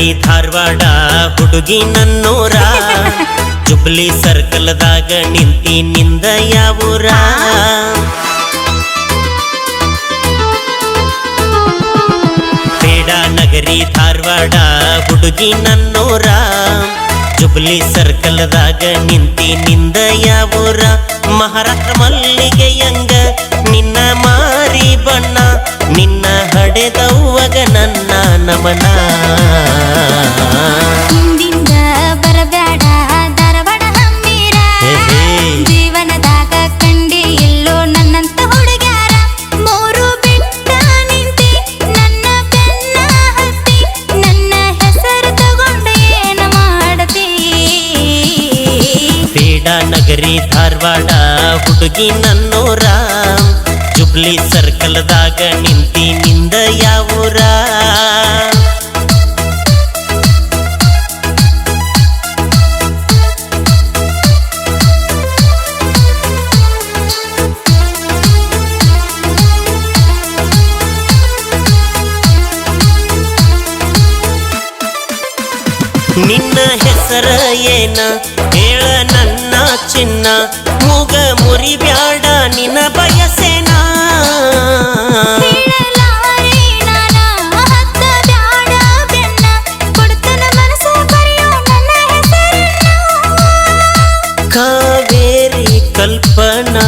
ನಗರಿ ಧಾರವಾಡ ಹುಡುಗಿ ನನ್ನೂರ ಜುಬ್ಲಿ ಸರ್ಕಲ್ದಾಗ ನಿಂತಿ ನಿಂದ ಯಾವೂರ ಬೇಡ ನಗರಿ ಧಾರವಾಡ ಹುಡುಗಿ ನನ್ನೂರ ಜುಬ್ಲಿ ಸರ್ಕಲ್ದಾಗ ನಿಂತಿ ನಿಂದ ಯಾವೂರ ಮಹಾರಾಷ್ಟ್ರ ಮಲ್ಲಿಗೆಯಂಗ ನಿನ್ನ ಮಾರಿ ಬಣ್ಣ ನಿನ್ನ ಹಡೆದವ್ವಗ ನನ್ನ ನಮನ ಹಿಂದಿಂದ ಬರಬೇಡ ಧಾರವಾಡ ಹಮ್ಮೀರ ಜೀವನದಾಗ ಕಂಡಿ ಎಲ್ಲೋ ನನ್ನಂತ ಹುಡುಗ್ಯಾರ ಮೂರು ಬಿಟ್ಟ ನಿಂತಿ ನನ್ನ ಬೆನ್ನ ಹತ್ತಿ ನನ್ನ ಹೆಸರು ತಗೊಂಡು ಏನ ಮಾಡತಿ ಬೇಡ ನಗರಿ ಧಾರವಾಡ ಹುಡುಗಿ ನನ್ನೂರ ಜುಬ್ಲಿ ಸರ್ಕಲ್ದಾಗ ನಿಂತಿ ನಿಂದ ಯಾವೂರ ನಿನ್ನ ಹೆಸರ ಏನ ಹೇಳ ನನ್ನ ಚಿನ್ನ ಮೂಗ ಮುರಿಬ್ಯಾಡ ನಿನ್ನ ಬಯಸೇನ ಹೇಳಲಾರೆ ನಾನ ಹತ್ತ ಬ್ಯಾಡ ಬೆನ್ನ ಕೊಡ್ತನ ಮನಸ್ಸು ಬರೆಯೋ ನನ್ನ ಹೆಸರನ್ನ ಕಾವೇರಿ ಕಲ್ಪನಾ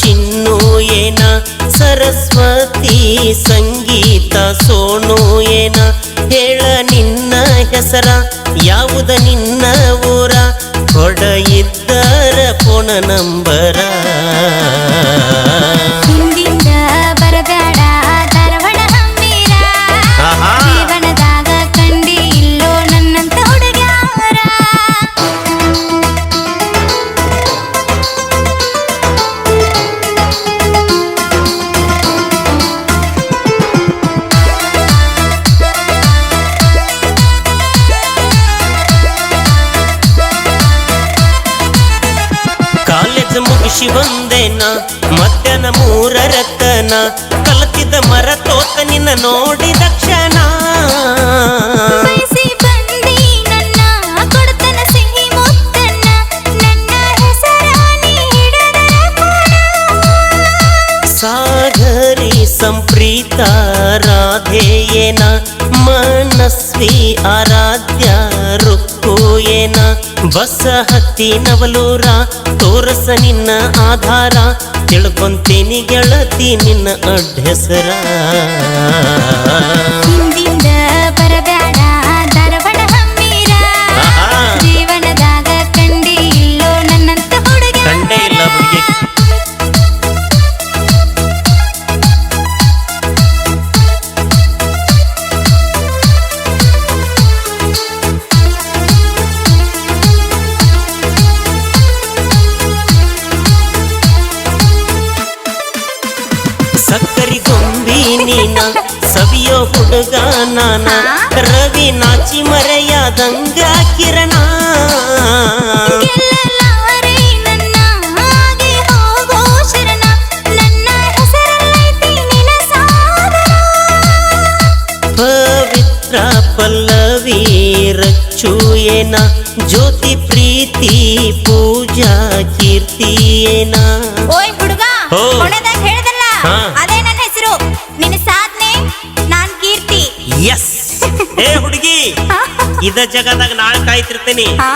ಚಿನ್ನು ಏನ ಸರಸ್ವತಿ ಸಂಗೀತ ಸೋನು ಏನ ಹೇಳ ನಿನ್ನ ಹೆಸರ ಯಾವುದು ನಿನ್ನ ಊರ ಕೊಡ ಇದ್ದರ ಫೋನ ನಂಬರ ಹಿಂದಿಂದ ಬರಬೇಡ ಧಾರವಾಡ ಹಮ್ಮೀರ ಜೀವನದಾಗ ಕಂಡಿ ಇಲ್ಲೋ ನನ್ನಂತ ಹುಡುಗ್ಯಾರ ಕಾಲೇಜ್ ಮುಗಿಸಿ ಬಂದೇನ ಮಧ್ಯಾಹ್ನ 3 ಕಲತಿದ್ದ ಮರ ತೋತ ನಿನ್ನ ನೋಡಿದ ಕ್ಷಣ ಬಯಸಿ ಬಂದಿ ನನ್ನ ಕೊಡ್ತನ ಸಿಹಿ ಮುತ್ತನ್ನ ನನ್ನ ಹೆಸರ ನೀ ಹಿಡದರ ಸಾಗರಿ ಸಂಪ್ರೀತ ರಾಧೆ ಏನ ಮನಸ್ವಿ ಆರಾಧ್ಯ ರುಕ್ಕು ಏನ ಬಸ ಹತ್ತಿ ನವಲೂರ ತೋರಸ ನಿನ್ನ ಆಧಾರ ತಿಳ್ಕೊಂತೀನಿ ಗೆಳತಿ ನಿನ್ನ ಅಡ್ಡೆಸರ ಹಿಂದಿಂದ ಬರಬೇಡ ಧಾರವಾಡ ಹಮ್ಮೀರ ಜೀವನದಾಗ ಕಂಡಿ ಇಲ್ಲೋ ನನ್ನಂತ ಹುಡುಗ ಕಂಡೇ ಇಲ್ಲ ಹುಡುಗಿ ಸಕ್ಕರಿ ಗೊಂಬಿ ನೀನ ಸವಿಯೋ ಹುಡುಗ ನಾನ ರವಿ ನಾಚಿ ಮರೆಯಾದಂಗ ಕಿರಣ ಗೆಲ್ಲಲಾರೆ ನನ್ನ ಹಾಗೆ ಹೋಗೋ ಶರಣ ನನ್ನ ಹೆಸರಲ್ಲೈತಿ ನಿನ್ನ ಸಾಗರ ಪವಿತ್ರ ಪಲ್ಲವಿ ರಚ್ಚು ಏನ ಜ್ಯೋತಿ ಪ್ರೀತಿ ಪೂಜಾ ಕೀರ್ತಿ ಏನ ಓಯ್ ಹುಡುಗ ಓ. ಕೊನೆದಾಗ ಹೇಳ್ದಲ್ಲ ಹಾ. ಅದೇ ನನ್ನ ಹೆಸರು ನಿನ್ನ ಸಾಧನೆ ನಾನ್ ಕೀರ್ತಿ ಎಸ್ ಏ ಹುಡುಗಿ ಇದ ಜಗದಾಗ ನಾಳೆ ಕಾಯ್ತಿರ್ತೇನೆ ಹಾ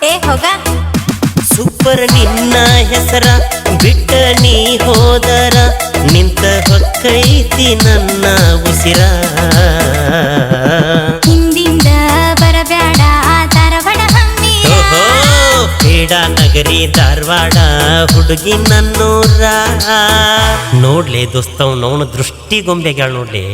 ಏ ಹೋಗ ಸೂಪರ್ ನಿನ್ನ ಹೆಸರ ಬಿಟ್ಟ ನೀ ಹೋದರ ನಿಂತ ಹೊಕ್ಕೈತಿ ನನ್ನ ಉಸಿರ ಹಿಂದಿಂದ ಬರಬೇಡ ಧಾರವಾಡ ಹಮ್ಮೀರ ಓಹೋ ಬೇಡ ನಗರಿ ಧಾರವಾಡ ಹುಡುಗಿ ನನ್ನೂರ ನೋಡ್ಲೆ ದೋಸ್ತವ್ ನೋಣ ದೃಷ್ಟಿ ಗೊಂಬೆಗಳ ನೋಡ್ಲಿ